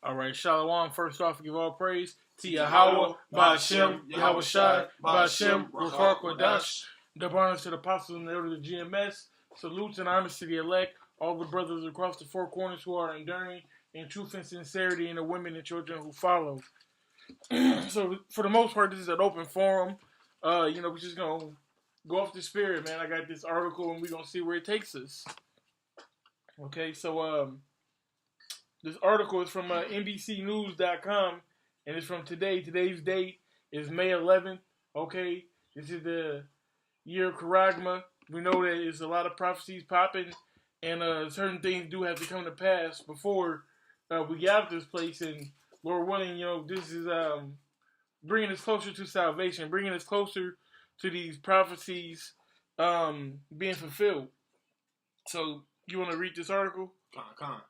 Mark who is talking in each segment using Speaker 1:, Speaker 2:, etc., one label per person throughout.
Speaker 1: All right, Shalom. First off, give all praise to YAHAWAH, BAHASHAM, YAHAWASHI, BAHASHAM, QADASH. Double honors to the apostles and the elders of GMS. Salutes and honors to the elect, all the brothers across the four corners who are enduring in truth and sincerity, and the women and children who follow. So, for the most part, this is an open forum. We're just going to go off the spirit, man. I got this article, and we're going to see where it takes us. Okay, so, this article is from NBCnews.com, and it's from today. Today's date is May 11th. Okay, this is the year of Karagma. We know that there's a lot of prophecies popping, and certain things do have to come to pass before we get out of this place. And Lord willing, this is bringing us closer to salvation, bringing us closer to these prophecies being fulfilled. So, you want to read this article?
Speaker 2: Con.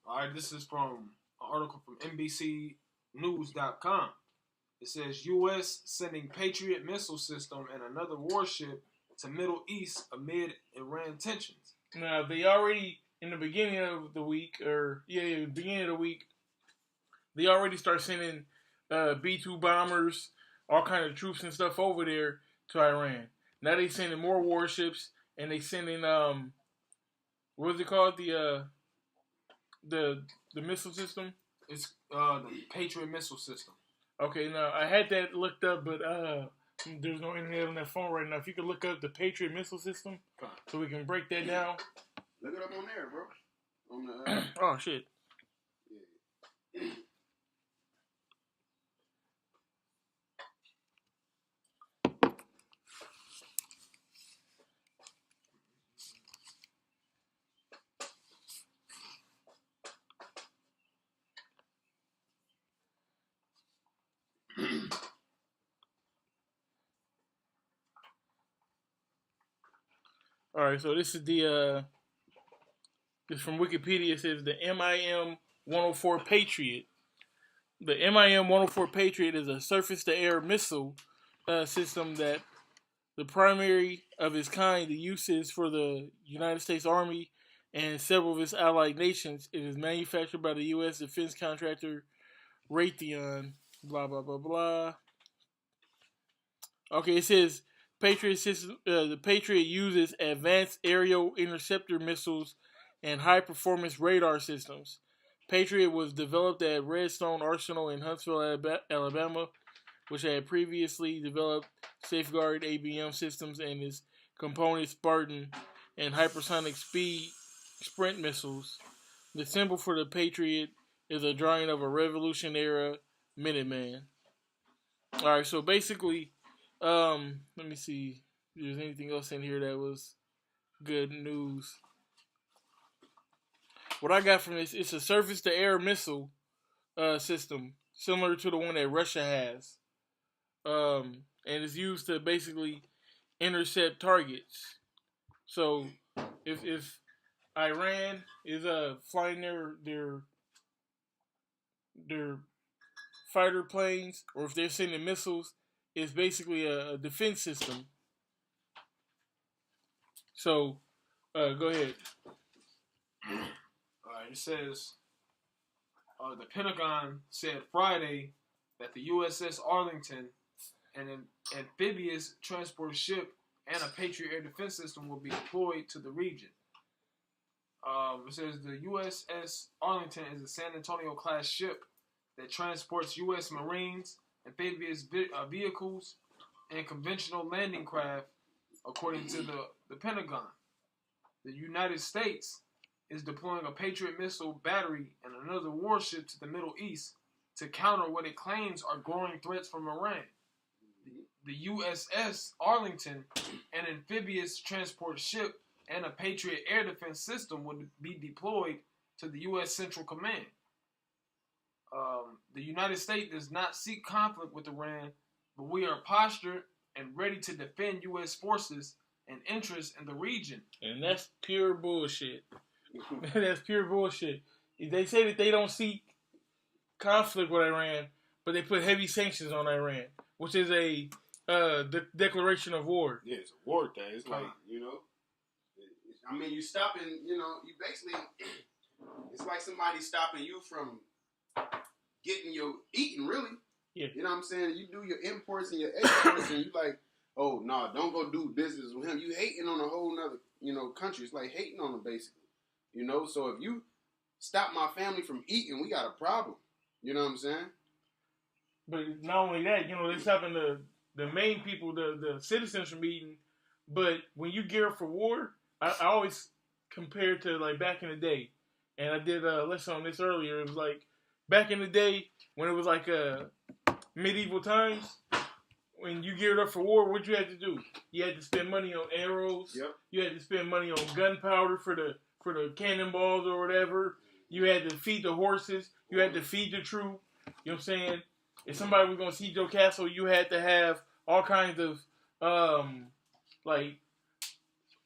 Speaker 2: All right, this is from an article from NBCnews.com. It says, U.S. sending Patriot missile system and another warship to Middle East amid Iran tensions.
Speaker 1: Now, they already, in the beginning of the week, they already start sending B-2 bombers, all kind of troops and stuff over there to Iran. Now they sending more warships, and they sending, what is it called? The missile system?
Speaker 2: It's the Patriot missile system.
Speaker 1: Okay, now I had that looked up, but there's no internet on that phone right now. If you could look up the Patriot missile system, so we can break that down.
Speaker 3: Look it up on there, bro. On the,
Speaker 1: oh shit.
Speaker 3: Yeah.
Speaker 1: All right, so this is it's from Wikipedia. It says the MIM-104 Patriot. The MIM-104 Patriot is a surface-to-air missile system that the primary of its kind. The use is for the United States Army and several of its allied nations. It is manufactured by the U.S. defense contractor Raytheon. Blah blah blah blah. Okay, it says Patriot system. The Patriot uses advanced aerial interceptor missiles and high-performance radar systems. Patriot was developed at Redstone Arsenal in Huntsville, Alabama, which had previously developed Safeguard ABM systems and its components Spartan and hypersonic speed sprint missiles. The symbol for the Patriot is a drawing of a Revolution-era Minuteman. All right, so basically, let me see if there's anything else in here that was good news. What I got from this, it's a surface-to-air missile system similar to the one that Russia has, and it's used to basically intercept targets. So if Iran is flying their fighter planes, or if they're sending missiles, it's basically a defense system. So go ahead.
Speaker 2: It says the Pentagon said Friday that the USS Arlington, an amphibious transport ship, and a Patriot air defense system will be deployed to the region. It says the USS Arlington is a San Antonio class ship that transports U.S. Marines, amphibious vehicles, and conventional landing craft, according to the Pentagon. The United States is deploying a Patriot missile battery and another warship to the Middle East to counter what it claims are growing threats from Iran. The USS Arlington, an amphibious transport ship, and a Patriot air defense system would be deployed to the U.S. Central Command. The United States does not seek conflict with Iran, but we are postured and ready to defend U.S. forces and interests in the region.
Speaker 1: And that's pure bullshit. That's pure bullshit. They say that they don't seek conflict with Iran, but they put heavy sanctions on Iran, which is a declaration of war.
Speaker 3: Yeah, it's a war thing. It's like, you stopping, you basically, it's like somebody stopping you from getting your eating, really.
Speaker 1: Yeah.
Speaker 3: You know what I'm saying? You do your imports and your exports, and you like, oh, no, don't go do business with him. You hating on a whole nother, country. It's like hating on them, basically. So if you stop my family from eating, we got a problem. You know what I'm saying?
Speaker 1: But not only that, they're stopping the main people, the citizens from eating. But when you gear up for war, I always compare it to like back in the day. And I did a lesson on this earlier. It was like back in the day when it was like medieval times. When you geared up for war, what you had to do? You had to spend money on arrows.
Speaker 3: Yep.
Speaker 1: You had to spend money on gunpowder for the cannonballs or whatever. You had to feed the horses. You had to feed the troop. You know what I'm saying? If somebody was going to siege your castle, you had to have all kinds of, like,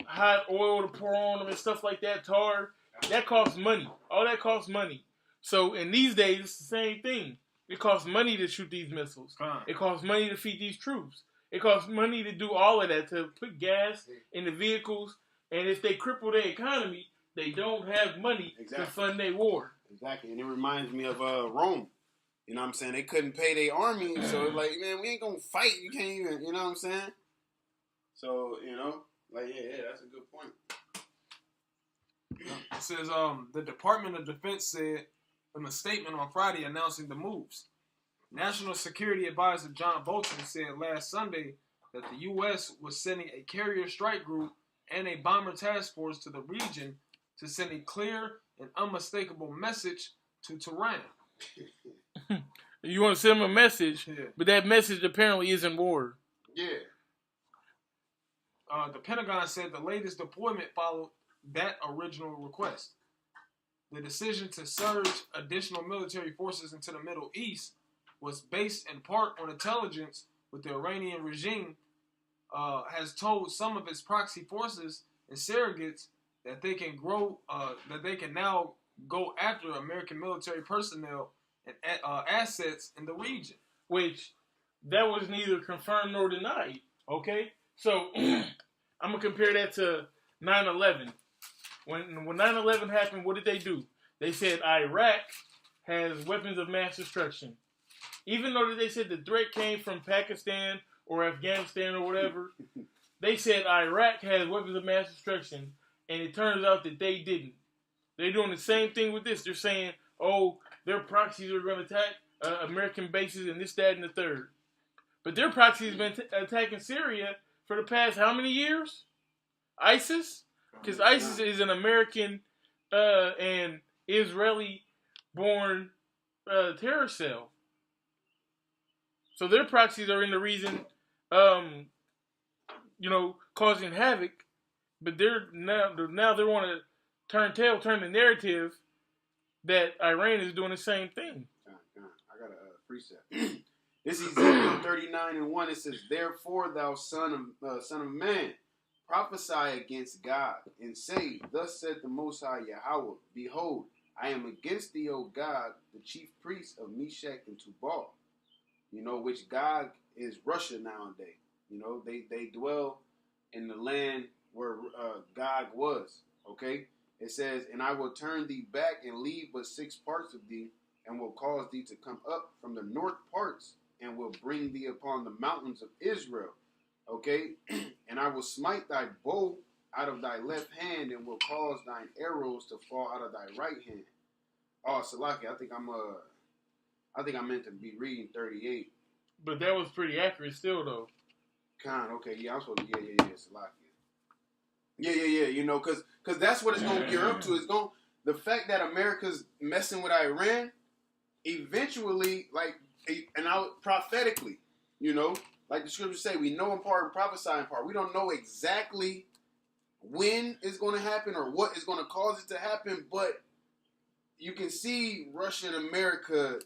Speaker 1: hot oil to pour on them and stuff like that, tar. That costs money. All that costs money. So, in these days, it's the same thing. It costs money to shoot these missiles. It costs money to feed these troops. It costs money to do all of that, to put gas in the vehicles. And if they cripple their economy, they don't have money to fund their war.
Speaker 3: Exactly. And it reminds me of Rome. You know what I'm saying? They couldn't pay their army, so it's like, man, we ain't gonna fight. You can't even, you know what I'm saying? So, like, yeah, that's a good point.
Speaker 2: It says, the Department of Defense said in a statement on Friday announcing the moves. National Security Advisor John Bolton said last Sunday that the U.S. was sending a carrier strike group and a bomber task force to the region to send a clear and unmistakable message to Tehran.
Speaker 1: You want to send them a message, but that message apparently isn't war.
Speaker 3: Yeah.
Speaker 2: The Pentagon said the latest deployment followed that original request. The decision to surge additional military forces into the Middle East was based in part on intelligence with the Iranian regime has told some of its proxy forces and surrogates that they can now go after American military personnel and assets in the region.
Speaker 1: Which, that was neither confirmed nor denied, okay? So, I'm going to compare that to 9/11. When 9/11 happened, what did they do? They said Iraq has weapons of mass destruction. Even though they said the threat came from Pakistan or Afghanistan or whatever, they said Iraq has weapons of mass destruction, and it turns out that they didn't. They're doing the same thing with this. They're saying, oh, their proxies are going to attack American bases and this, that, and the third. But their proxies have been attacking Syria for the past how many years? ISIS? Because ISIS is an American and Israeli-born terror cell. So their proxies are in the reason, causing havoc. But they want to turn the narrative that Iran is doing the same thing.
Speaker 3: I got a precept. This is Ezekiel 39:1. It says, "Therefore, thou son of man, prophesy against God, and say, Thus said the Most High Yahawah, Behold, I am against thee, O God, the chief priest of Meshach and Tubal." Which God is Russia nowadays. They dwell in the land where God was. Okay? It says, "And I will turn thee back and leave but 6 parts of thee, and will cause thee to come up from the north parts, and will bring thee upon the mountains of Israel." Okay? "And I will smite thy bow out of thy left hand, and will cause thine arrows to fall out of thy right hand." Oh, Salaki, I think I meant to be reading 38.
Speaker 1: But that was pretty accurate still, though.
Speaker 3: Okay, yeah, I'm supposed to, Salaki. Yeah, because that's what it's going to gear up to. It's going, the fact that America's messing with Iran, eventually, prophetically, like the scriptures say, we know in part and prophesy in part. We don't know exactly when it's going to happen or what is going to cause it to happen, but you can see Russia and America,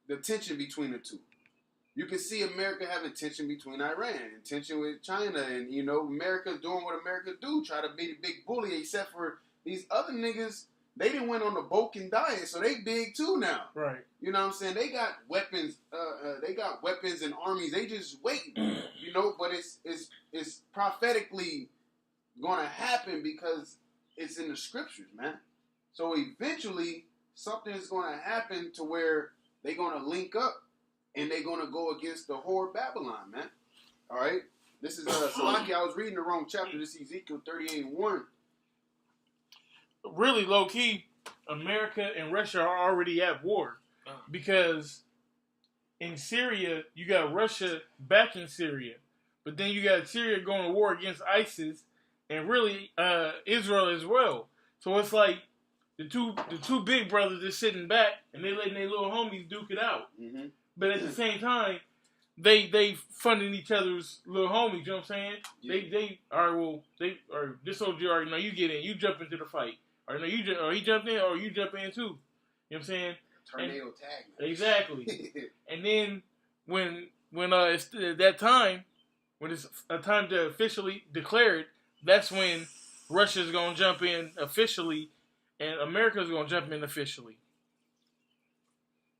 Speaker 3: the tension between the two. You can see America having tension between Iran and tension with China, and America doing what America do, try to be the big bully. Except for these other niggas, they didn't went on the Balkan diet, so they big too now.
Speaker 1: Right.
Speaker 3: You know what I'm saying? They got weapons. They got weapons and armies. They just waiting. But it's prophetically going to happen because it's in the scriptures, man. So eventually, something is going to happen to where they're going to link up and they're going to go against the whore Babylon, man. All right? This is Salaki. I was reading the wrong chapter. This is Ezekiel 38:1.
Speaker 1: Really, low key, America and Russia are already at war because in Syria you got Russia backing Syria, but then you got Syria going to war against ISIS, and really Israel as well. So it's like the two big brothers are sitting back and they letting their little homies duke it out.
Speaker 3: Mm-hmm.
Speaker 1: But at the same time, they funding each other's little homies. You know what I'm saying?
Speaker 3: Yeah.
Speaker 1: They all right. Well, this soldier already know you get in, you jump into the fight. Or no, or he jumped in, or you jump in too. You know what I'm saying?
Speaker 3: Tornado tag. Man.
Speaker 1: Exactly. And then when it's at that time, when it's a time to officially declare it, that's when Russia's gonna jump in officially, and America's gonna jump in officially.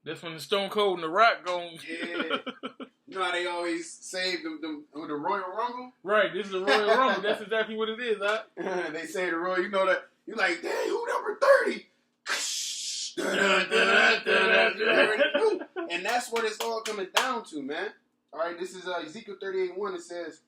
Speaker 1: That's when the Stone Cold and the Rock go.
Speaker 3: Yeah. You know how they always say them with the Royal Rumble?
Speaker 1: Right. This is the Royal Rumble. That's exactly what it is, huh?
Speaker 3: They say the Royal. You know that. You're like, dang, who number 30? And that's what it's all coming down to, man. All right, this is Ezekiel 38:1. It says,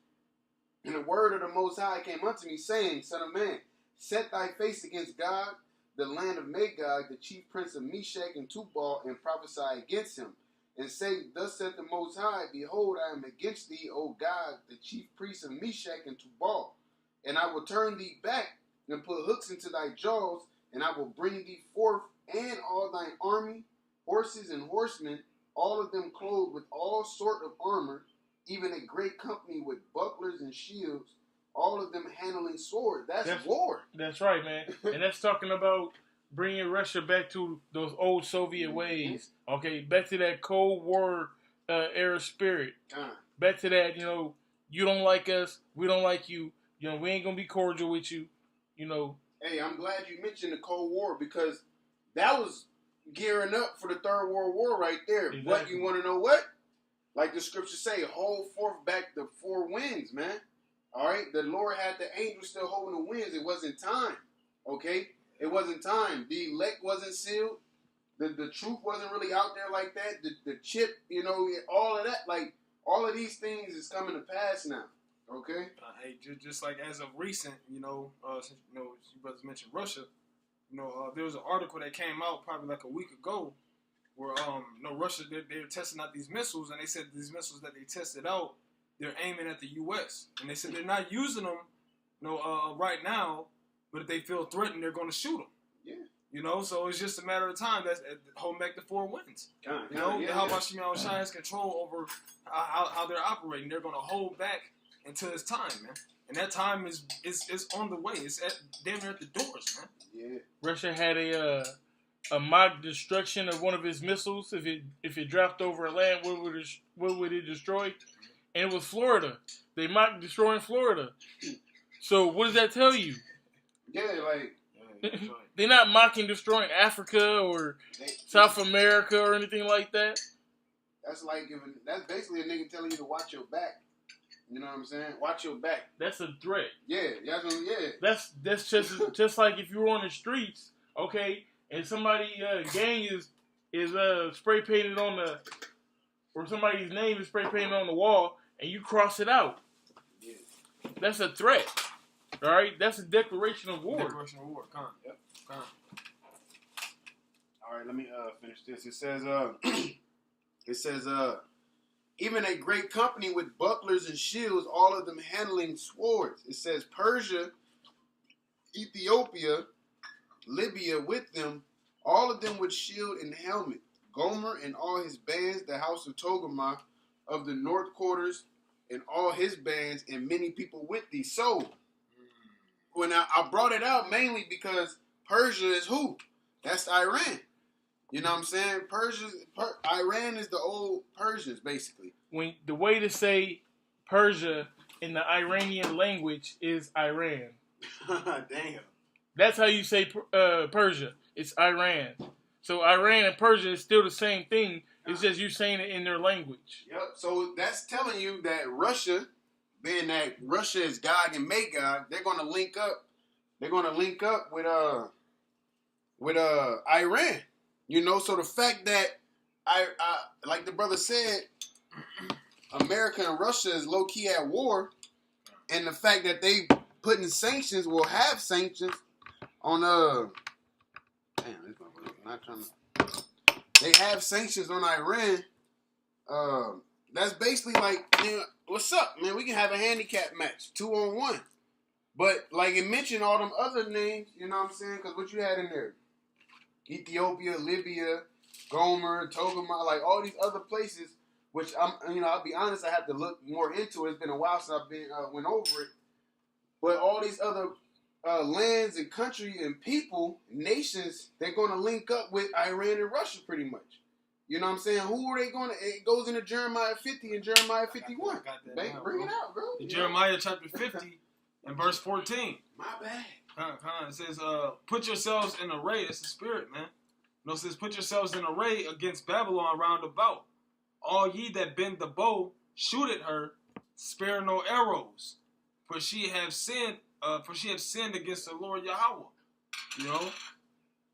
Speaker 3: and the word of the Most High came unto me, saying, Son of man, set thy face against God, the land of Magog, the chief prince of Meshach and Tubal, and prophesy against him. And say, Thus saith the Most High, Behold, I am against thee, O God, the chief priest of Meshach and Tubal. And I will turn thee back, and put hooks into thy jaws, and I will bring thee forth, and all thine army, horses and horsemen, all of them clothed with all sort of armor, even a great company with bucklers and shields, all of them handling swords. That's war.
Speaker 1: That's right, man. And that's talking about bringing Russia back to those old Soviet ways. Okay, back to that Cold War era spirit. Back to that, you don't like us, we don't like you. We ain't gonna be cordial with you.
Speaker 3: Hey, I'm glad you mentioned the Cold War because that was gearing up for the Third World War right there.
Speaker 1: Exactly.
Speaker 3: But you want to know what? Like the scriptures say, hold forth back the four winds, man. All right? The Lord had the angels still holding the winds. It wasn't time. Okay? It wasn't time. The elect wasn't sealed. The truth wasn't really out there like that. The chip, all of that. Like, all of these things is coming to pass now. Okay.
Speaker 2: Hey, just like as of recent, since you brothers mentioned Russia, there was an article that came out probably like a week ago, where Russia they're testing out these missiles, and they said these missiles that they tested out, they're aiming at the U.S. and they said they're not using them, right now, but if they feel threatened, they're going to shoot them. Yeah. So it's just a matter of time. That's holding back the four winds. The YAHAWASHI has control over how they're operating. They're going to hold back until it's time, man. And that time is on the way. It's damn near at the doors, man.
Speaker 3: Yeah.
Speaker 1: Russia had a mock destruction of one of its missiles. If it dropped over a land, what would it destroy? And it was Florida. They mocked destroying Florida. So what does that tell you?
Speaker 3: Yeah, like
Speaker 1: they're not mocking destroying Africa or South America or anything like that.
Speaker 3: That's like that's basically a nigga telling you to watch your back. You know what I'm saying? Watch your back.
Speaker 1: That's a threat.
Speaker 3: Yeah.
Speaker 1: That's just like if you were on the streets, okay, and somebody gang is spray painted on or somebody's name is spray painted on the wall, and you cross it out.
Speaker 3: Yeah.
Speaker 1: That's a threat. All right, that's a declaration of war.
Speaker 2: Declaration of war. Come on.
Speaker 3: Yep.
Speaker 2: Come on.
Speaker 3: All right, let me finish this. It says even a great company with bucklers and shields, all of them handling swords. It says Persia, Ethiopia, Libya with them, all of them with shield and helmet. Gomer and all his bands, the house of Togarmah of the north quarters, and all his bands, and many people with thee. So, when I brought it out mainly because Persia is who? That's Iran. You know what I'm saying? Iran is the old Persians, basically.
Speaker 1: When the way to say Persia in the Iranian language is Iran.
Speaker 3: Damn.
Speaker 1: That's how you say Persia. It's Iran. So Iran and Persia is still the same thing. It's just you saying it in their language.
Speaker 3: Yep. So that's telling you that Russia, being that Russia is Gog and Magog, they're going to link up. They're going to link up with Iran. You know, so the fact that I like the brother said, America and Russia is low key at war, and the fact that they putting sanctions will have sanctions on damn, this motherfucker not trying to. They have sanctions on Iran. That's basically like, man, what's up, man? We can have a handicap match, 2-on-1. But like it mentioned all them other names, you know what I'm saying? Because what you had in there, Ethiopia, Libya, Gomer, Togama, like all these other places, which I'll be honest, I have to look more into it. It's been a while since I've went over it. But all these other lands and country and people, nations, they're going to link up with Iran and Russia pretty much. You know what I'm saying? Who are they going to? It goes into Jeremiah 50 and Jeremiah 51. Bring it out, bro.
Speaker 2: Jeremiah chapter 50 and verse 14.
Speaker 3: My bad.
Speaker 2: It says, put yourselves in array. It's the spirit, man. No, it says, put yourselves in array against Babylon round about. All ye that bend the bow, shoot at her, spare no arrows. For she have sinned against the Lord Yahawah. You know?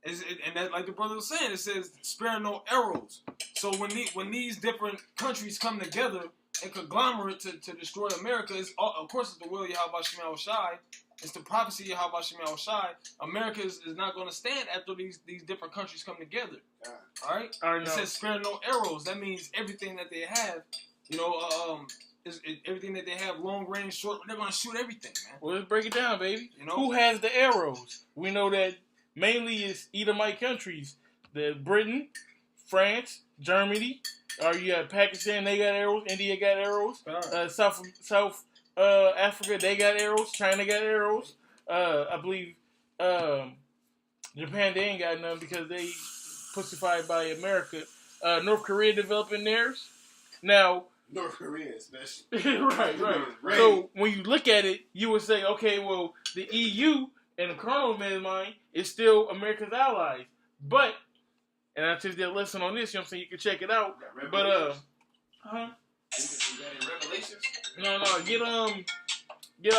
Speaker 2: And that, like the brother was saying, it says, spare no arrows. So when these different countries come together and conglomerate to destroy America, of course it's the will of YAHAWASHI. It's the prophecy of YAHAWASHI. America is not going to stand after these different countries come together. All right? It says spare no arrows. That means everything that they have, everything that they have, long range, short, they're going to shoot everything, man.
Speaker 1: Well, let's break it down, baby.
Speaker 2: You know?
Speaker 1: Who has the arrows? We know that mainly it's Edomite countries. The Britain, France, Germany. You have Pakistan, they got arrows. India got arrows. South Africa, they got arrows. China got arrows. I believe Japan, they ain't got none because they pussified by America. North Korea developing theirs. Now,
Speaker 3: North Korea especially.
Speaker 1: right. So when you look at it, you would say, okay, well, the EU and the carnal man's mind is still America's allies. But, and I took that lesson on this, you know what I'm saying? You can check it out. But,
Speaker 3: Revelations?
Speaker 1: No, get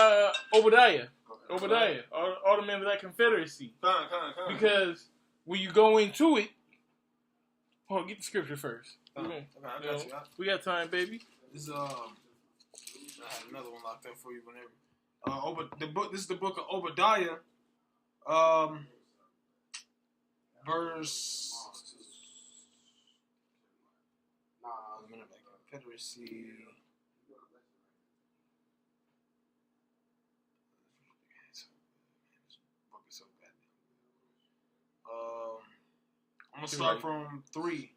Speaker 1: Obadiah. Obadiah. All the men of that confederacy. Because when you go into it, hold on, get the scripture first. We got time, baby.
Speaker 2: I had another one locked up for you whenever. This is the book of Obadiah, verse. Confederacy. I'm gonna start from 3.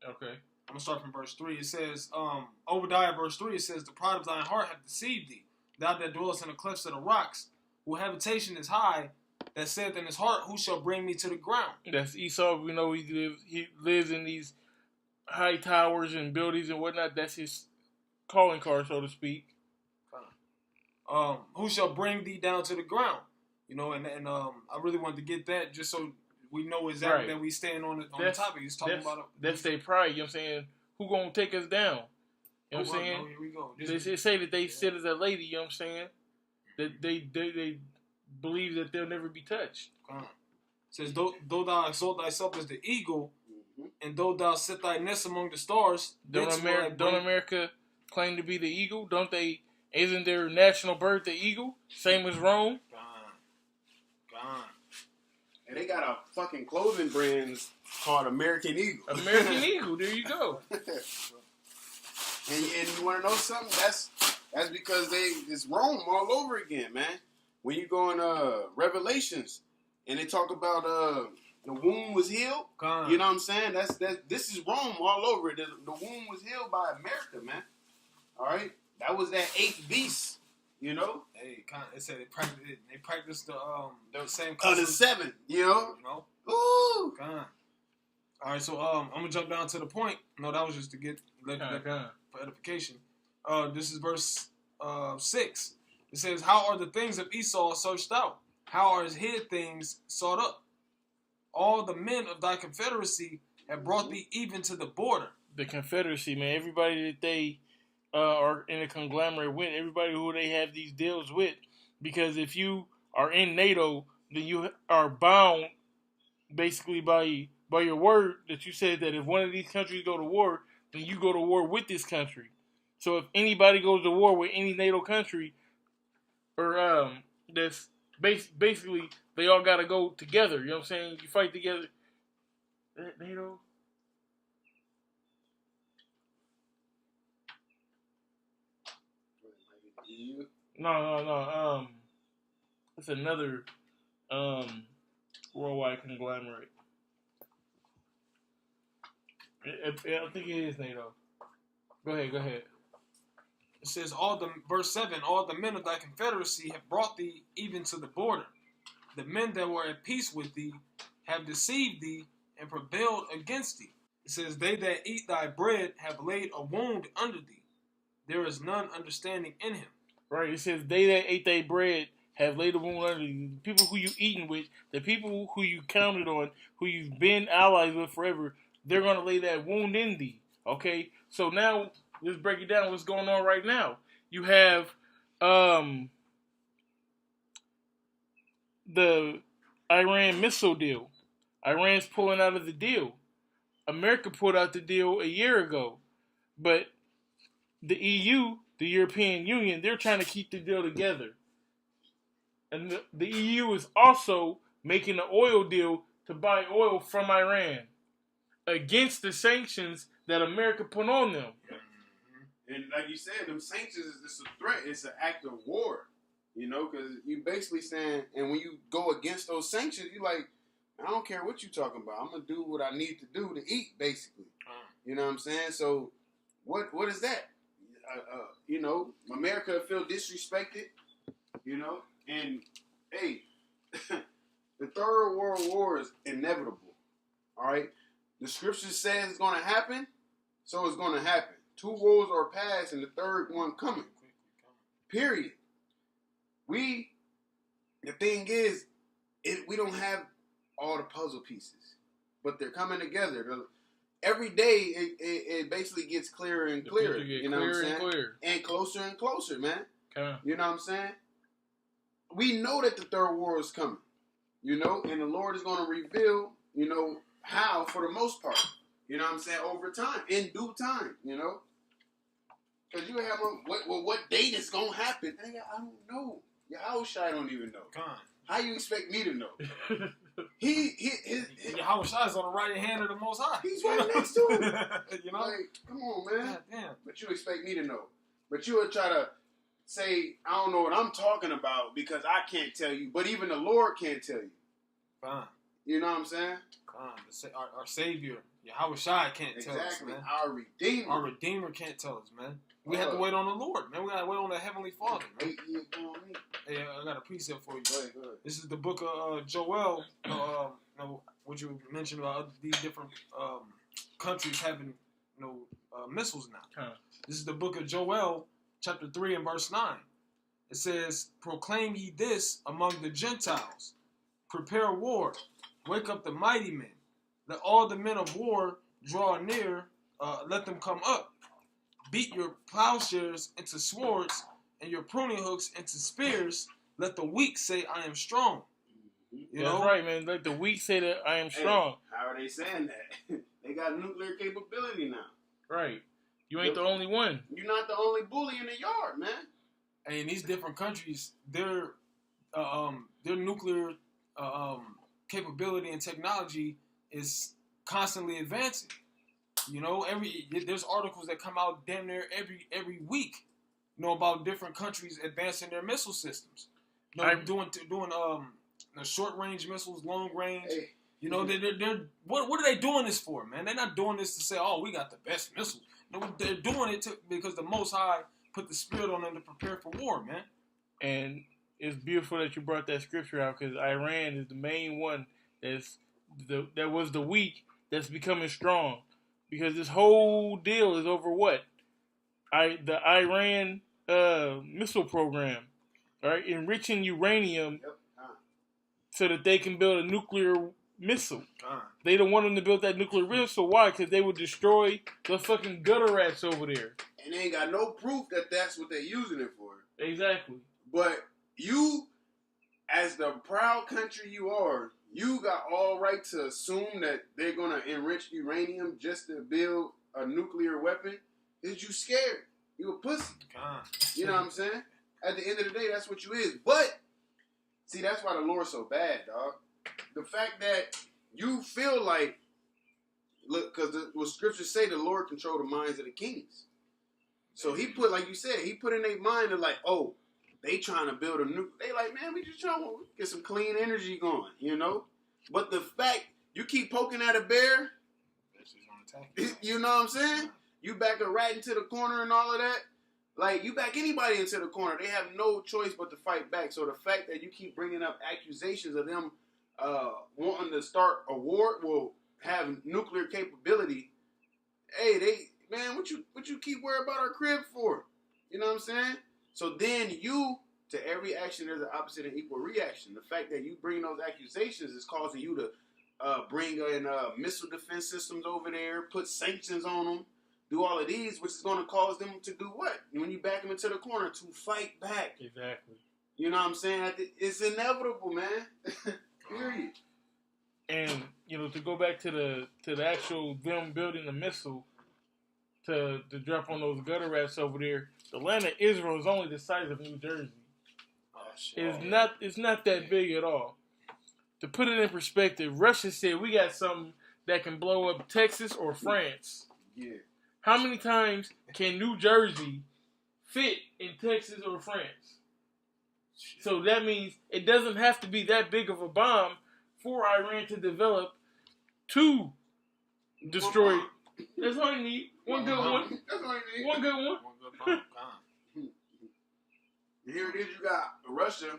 Speaker 1: Okay.
Speaker 2: I'm going to start from verse 3. It says, Obadiah verse 3, it says, the pride of thine heart hath deceived thee, thou that dwellest in the clefts of the rocks, whose habitation is high, that saith in his heart, who shall bring me to the ground?
Speaker 1: That's Esau. We know he lives in these high towers and buildings and whatnot. That's his calling card, so to speak.
Speaker 2: Who shall bring thee down to the ground? You know, and I really wanted to get that just so we know exactly that we stand on the topic. He's talking about it.
Speaker 1: That's their pride, you know what I'm saying? Who gonna take us down? You know what I'm saying?
Speaker 2: Here we go.
Speaker 1: They say that they sit as a lady, you know what I'm saying? That they believe that they'll never be touched.
Speaker 2: It says, though thou exalt thyself as the eagle, and though thou set thy nest among the stars,
Speaker 1: don't America claim to be the eagle? Don't they? Isn't their national bird the eagle? Same as Rome?
Speaker 2: Gone.
Speaker 3: And they got a fucking clothing brand called American Eagle.
Speaker 1: American Eagle, there you go.
Speaker 3: and you want to know something? That's because it's Rome all over again, man. When you go in Revelations and they talk about the womb was healed, you know what I'm saying? This is Rome all over it. The womb was healed by America, man. All right, that was that 8th beast. You know,
Speaker 2: it said they practiced the same.
Speaker 3: The 7, you know. Ooh.
Speaker 2: All right, so I'm gonna jump down to the point. No, that was just to get for edification. This is verse 6. It says, "How are the things of Esau searched out? How are his hid things sought up? All the men of thy confederacy have brought thee even to the border."
Speaker 1: The confederacy, man. Everybody that they are in a conglomerate with, everybody who they have these deals with, because if you are in NATO, then you are bound basically by by your word that you said that if one of these countries go to war, then you go to war with this country. So if anybody goes to war with any NATO country, or that's basically they all got to go together. You know what I'm saying? You fight together. NATO. No. It's another worldwide conglomerate. I think it is NATO. Go ahead.
Speaker 2: It says, verse 7, all the men of thy confederacy have brought thee even to the border. The men that were at peace with thee have deceived thee and prevailed against thee. It says, they that eat thy bread have laid a wound under thee. There is none understanding in him.
Speaker 1: Right, it says, they that ate thy bread have laid a wound under thee. The people who you eating with, the people who you counted on, who you've been allies with forever, they're going to lay that wound in thee. Okay? So now, let's break it down. What's going on right now? You have the Iran missile deal. Iran's pulling out of the deal. America pulled out the deal a year ago. But the EU, the European Union, they're trying to keep the deal together. And the EU is also making an oil deal to buy oil from Iran against the sanctions that America put on them.
Speaker 3: And like you said, them sanctions is just a threat. It's an act of war, you know, because you basically saying, and when you go against those sanctions, you like, I don't care what you talking about. I'm going to do what I need to do to eat, basically. You know what I'm saying? So what is that? You know, America feel disrespected, you know, and hey, the Third World War is inevitable, all right? The scripture says it's going to happen, so it's going to happen. 2 wars are past and the third one coming. Period. The thing is, we don't have all the puzzle pieces, but they're coming together. Every day, it basically gets clearer and clearer. You know what I'm saying? And closer, man. Okay. You know what I'm saying? We know that the third war is coming, you know, and the Lord is going to reveal, you know, how for the most part. You know what I'm saying? Over time, in due time, you know? Because you have what date is going to happen? I don't know. YAHAWASHI don't even know. How you expect me to know?
Speaker 2: YAHAWASHI is on the right hand of the Most High.
Speaker 3: He's right next to him.
Speaker 2: You know?
Speaker 3: Like, come on, man.
Speaker 2: God damn.
Speaker 3: But you expect me to know. But you would try to say, I don't know what I'm talking about because I can't tell you. But even the Lord can't tell you.
Speaker 2: Fine.
Speaker 3: You know what I'm saying?
Speaker 2: Our Savior, YAHAWASHI, can't tell us, man.
Speaker 3: Our
Speaker 2: Redeemer can't tell us, man. We have to wait on the Lord, man. We got to wait on the Heavenly Father, man. Hey, I got a precept for you.
Speaker 3: Go ahead.
Speaker 2: This is the book of Joel, what you mentioned about these different countries having, missiles now. This is the book of Joel, chapter 3 and verse 9. It says, proclaim ye this among the Gentiles. Prepare war. Wake up the mighty men. Let all the men of war draw near. Let them come up. Beat your plowshares into swords and your pruning hooks into spears. Let the weak say, I am strong. You know?
Speaker 1: That's right, man. Let the weak say that I am strong.
Speaker 3: How are they saying that? They got nuclear capability now.
Speaker 1: Right. You ain't the only one.
Speaker 3: You're not the only bully in the yard, man.
Speaker 2: And in these different countries, their nuclear capability and technology is constantly advancing. You know, there's articles that come out damn near every week, about different countries advancing their missile systems. Doing short range missiles, long range.
Speaker 3: Hey.
Speaker 2: They're what are they doing this for, man? They're not doing this to say, oh, we got the best missiles. No, they're doing it because the Most High put the spirit on them to prepare for war, man.
Speaker 1: And it's beautiful that you brought that scripture out because Iran is the main one that was the weak that's becoming strong. Because this whole deal is over what? The Iran missile program, right? Enriching uranium so that they can build a nuclear missile. They don't want them to build that nuclear missile. Why? Because they would destroy the fucking gutter rats over there.
Speaker 3: And they ain't got no proof that that's what they're using it for.
Speaker 1: Exactly.
Speaker 3: But you, as the proud country you are, you got all right to assume that they're gonna enrich uranium just to build a nuclear weapon. Is you scared? You a pussy.
Speaker 2: God.
Speaker 3: You know what I'm saying? At the end of the day, that's what you is. But see, that's why the Lord's so bad, dog. The fact that you feel like, look, because what scriptures say, the Lord control the minds of the kings. So he put, like you said, he put in their mind of like, oh, they trying to build a new. They like, man, we just trying to get some clean energy going, you know. But the fact you keep poking at a bear, you know what I'm saying? You back a rat into the corner and all of that. Like, you back anybody into the corner, they have no choice but to fight back. So the fact that you keep bringing up accusations of them wanting to start a war, will have nuclear capability. Hey, man, what you keep worrying about our crib for? You know what I'm saying? So then to every action, there's an opposite and equal reaction. The fact that you bring those accusations is causing you to bring in missile defense systems over there, put sanctions on them, do all of these, which is going to cause them to do what? When you back them into the corner, to fight back.
Speaker 1: Exactly.
Speaker 3: You know what I'm saying? It's inevitable, man. Period.
Speaker 1: And, you know, to go back to the actual them building the missile to drop on those gutter rats over there, the land of Israel is only the size of New Jersey.
Speaker 2: Oh, shit.
Speaker 1: It's not that big at all. To put it in perspective, Russia said we got something that can blow up Texas or France.
Speaker 3: Yeah.
Speaker 1: How many times can New Jersey fit in Texas or France? So that means it doesn't have to be that big of a bomb for Iran to develop to destroy. That's all you need. One good one.
Speaker 3: That's all you need.
Speaker 1: One good one.
Speaker 2: One good bomb. God.
Speaker 3: Here it is. You got Russia.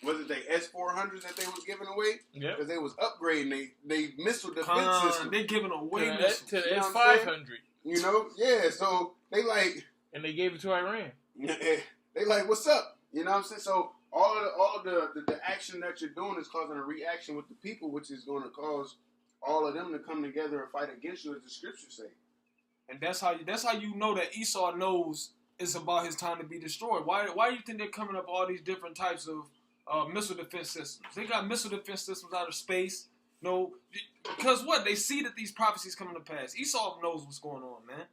Speaker 3: Was it the S-400s that they was giving away?
Speaker 1: Yeah.
Speaker 3: Because they was upgrading they missile defense system.
Speaker 2: They giving away
Speaker 1: To
Speaker 2: missiles.
Speaker 1: the
Speaker 3: You know what I'm
Speaker 1: S-500.
Speaker 3: You know? Yeah, so they like...
Speaker 1: And they gave it to Iran.
Speaker 3: They like, what's up? You know what I'm saying? So all of the action that you're doing is causing a reaction with the people, which is going to cause all of them to come together and fight against you, as the scriptures say.
Speaker 2: And that's how you know that Esau knows it's about his time to be destroyed. Why do you think they're coming up with all these different types of missile defense systems? They got missile defense systems out of space. No, because what? They see that these prophecies coming to pass. Esau knows what's going on, man.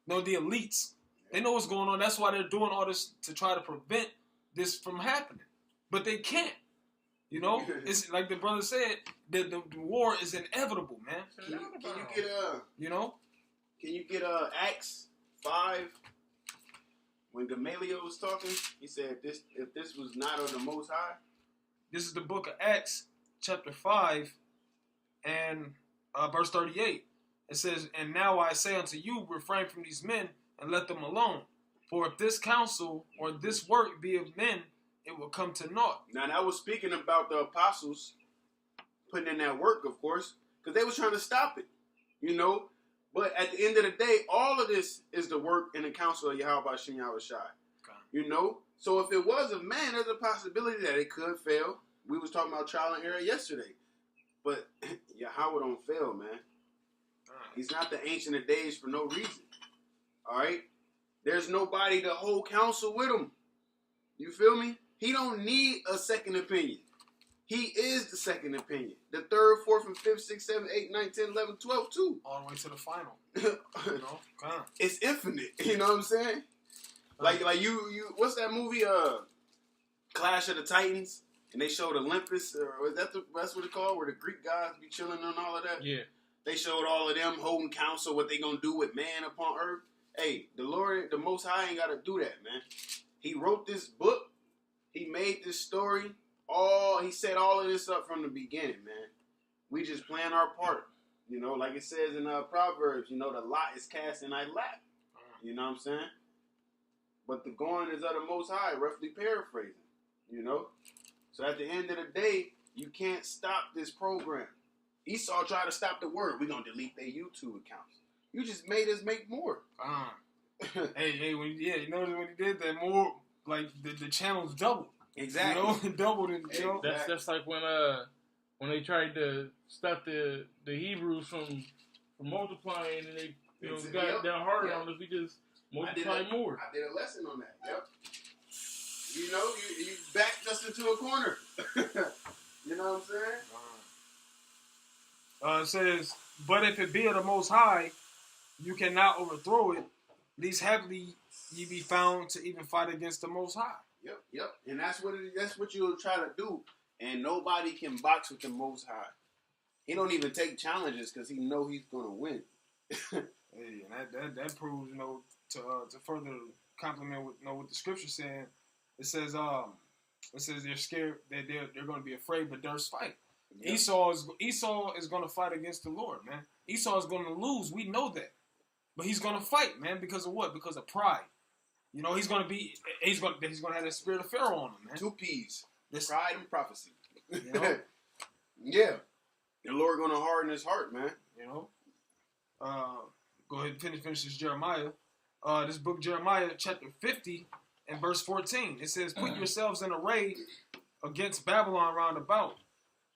Speaker 2: No, the elites. They know what's going on. That's why they're doing all this to try to prevent this from happening. But they can't. You know? It's like the brother said, the war is inevitable, man.
Speaker 3: Can you get
Speaker 2: You know?
Speaker 3: Can you get Acts 5? When Gamaliel was talking, he said, if this was not of the Most High.
Speaker 2: This is the book of Acts, chapter 5, and verse 38. It says, "And now I say unto you, refrain from these men, and let them alone. For if this counsel or this work be of men, it will come to naught."
Speaker 3: Now, that was speaking about the apostles putting in that work, of course, because they was trying to stop it, you know. But at the end of the day, all of this is the work and the counsel of YAHAWASHI, YAHAWASHI.
Speaker 2: Okay.
Speaker 3: You know? So if it was of man, there's a possibility that it could fail. We was talking about trial and error yesterday. But Yahweh don't fail, man. He's not the Ancient of Days for no reason. All right? There's nobody to hold counsel with him. You feel me? He don't need a second opinion. He is the second opinion. The third, fourth, and fifth, sixth, seventh, eighth, ninth, 10, 11, 12, too.
Speaker 2: All the way to the final. You know? Come on.
Speaker 3: It's infinite. You know what I'm saying? Like you what's that movie, Clash of the Titans? And they showed Olympus, or is that's what it's called, where the Greek gods be chilling and all of that?
Speaker 1: Yeah.
Speaker 3: They showed all of them holding counsel, what they gonna do with man upon earth. Hey, the Lord, the Most High ain't gotta do that, man. He wrote this book. He made this story. He set all of this up from the beginning, man. We just playing our part. You know, like it says in Proverbs, you know, the lot is cast in thy lap. You know what I'm saying? But the going is of the Most High, roughly paraphrasing. You know? So at the end of the day, you can't stop this program. Esau tried to stop the word. We're going to delete their YouTube accounts. You just made us make more.
Speaker 2: Hey, you notice when he did that, more, like, the channels doubled.
Speaker 3: Exactly.
Speaker 2: You know, it doubled in, you know.
Speaker 1: That's like when they tried to stop the Hebrews from multiplying, and they got down harder on us. We just multiply more.
Speaker 3: I did a lesson on that. Yep. You know, you backed us into a corner. You know what I'm saying?
Speaker 2: It says, but if it be of the Most High, you cannot overthrow it. Least happily ye be found to even fight against the Most High.
Speaker 3: Yep. And that's what you'll try to do. And nobody can box with the Most High. He don't even take challenges because he know he's gonna win.
Speaker 2: Hey, and that proves, to further complement what the scripture saying. It says they're scared that they're going to be afraid, but there's fight. Yep. Esau is going to fight against the Lord, man. Esau is going to lose. We know that, but he's going to fight, man. Because of what? Because of pride. He's going to have that spirit of Pharaoh on him, man.
Speaker 3: 2 P's.
Speaker 2: This
Speaker 3: pride and prophecy. Yeah. The Lord going to harden his heart, man.
Speaker 2: Go ahead and finish this Jeremiah. This book, Jeremiah, chapter 50 and verse 14. It says, put yourselves in array against Babylon round about.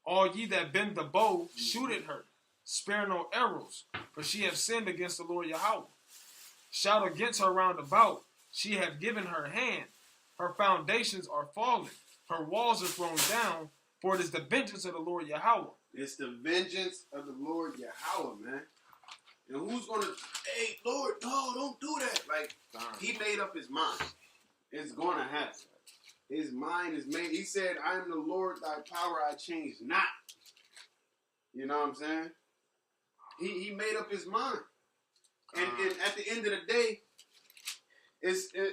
Speaker 2: All ye that bend the bow, shoot at her. Spare no arrows, for she hath sinned against the Lord Yahawah. Shout against her round about. She hath given her hand. Her foundations are fallen. Her walls are thrown down, for it is the vengeance of the Lord Yahawah.
Speaker 3: It's the vengeance of the Lord Yahawah, man. And who's going to, hey, Lord, no, don't do that. Like, he made up his mind. It's going to happen. His mind is made. He said, I am the Lord, thy power I change not. You know what I'm saying? He made up his mind. And at the end of the day,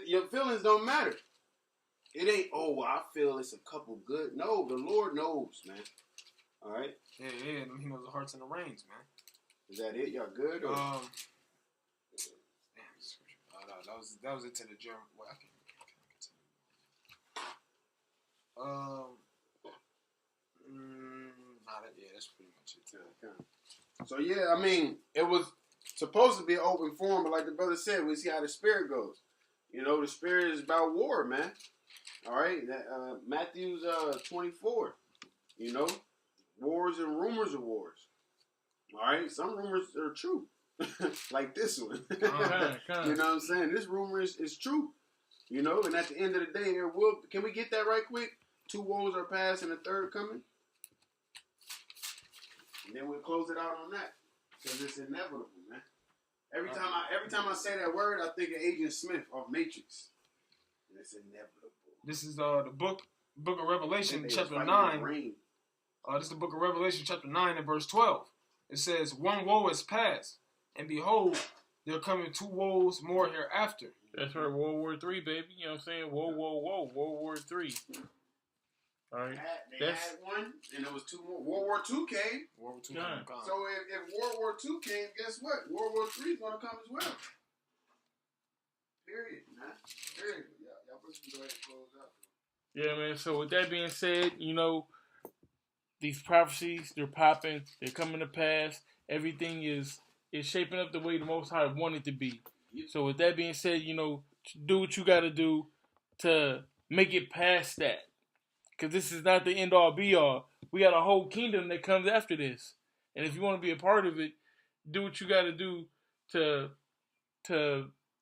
Speaker 3: your feelings don't matter. It ain't, I feel it's a couple good. No, the Lord knows, man. All right?
Speaker 2: Yeah, he knows the hearts and the reins, man.
Speaker 3: Is that it? Y'all good? Or?
Speaker 2: That was it to the German. Well, I can continue. That's pretty much it.
Speaker 3: So yeah, I mean, it was supposed to be an open forum, but like the brother said, we see how the spirit goes. The spirit is about war, man. All right, Matthew's 24. Wars and rumors of wars. All right, some rumors are true, like this one. You know what I'm saying? This rumor is true. And at the end of the day, can we get that right quick? 2 woes are past and the third coming. And then we'll close it out on that because it's inevitable, man. Every time I say that word, I think of Agent Smith of Matrix, and it's inevitable.
Speaker 2: This is the book of Revelation, chapter 9. This is the book of Revelation, chapter 9 and verse 12. It says, 1 woe is past, and behold, there are coming 2 woes more hereafter.
Speaker 1: That's right, World War III, baby. You know what I'm saying? Whoa, World War III. All right.
Speaker 3: They had one, and there was 2 more. World War II came.
Speaker 2: World War II came.
Speaker 3: So if World War II came, guess what? World War III is going to come as well. Period, man. Period. Y'all can go ahead and close out.
Speaker 1: Yeah, man. So with that being said, these prophecies, they're popping. They're coming to pass. Everything is shaping up the way the Most High wanted to be. So with that being said, do what you got to do to make it past that. Because this is not the end-all, be-all. We got a whole kingdom that comes after this. And if you want to be a part of it, do what you got to do to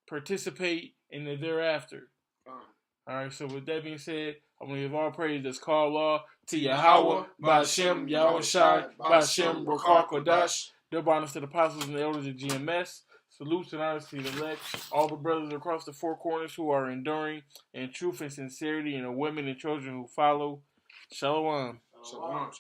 Speaker 1: participate in the thereafter. All right, so with that being said, I want to give all praise that's called law to Yahawah, BAHASHAM, YAHAWASHI, BAHASHAM, QADASH. Double honors to the apostles and the elders of GMS. Salutes and honors to the elect, all the brothers across the 4 corners who are enduring in truth and sincerity, and the women and children who follow. Shalom.
Speaker 2: Shalom.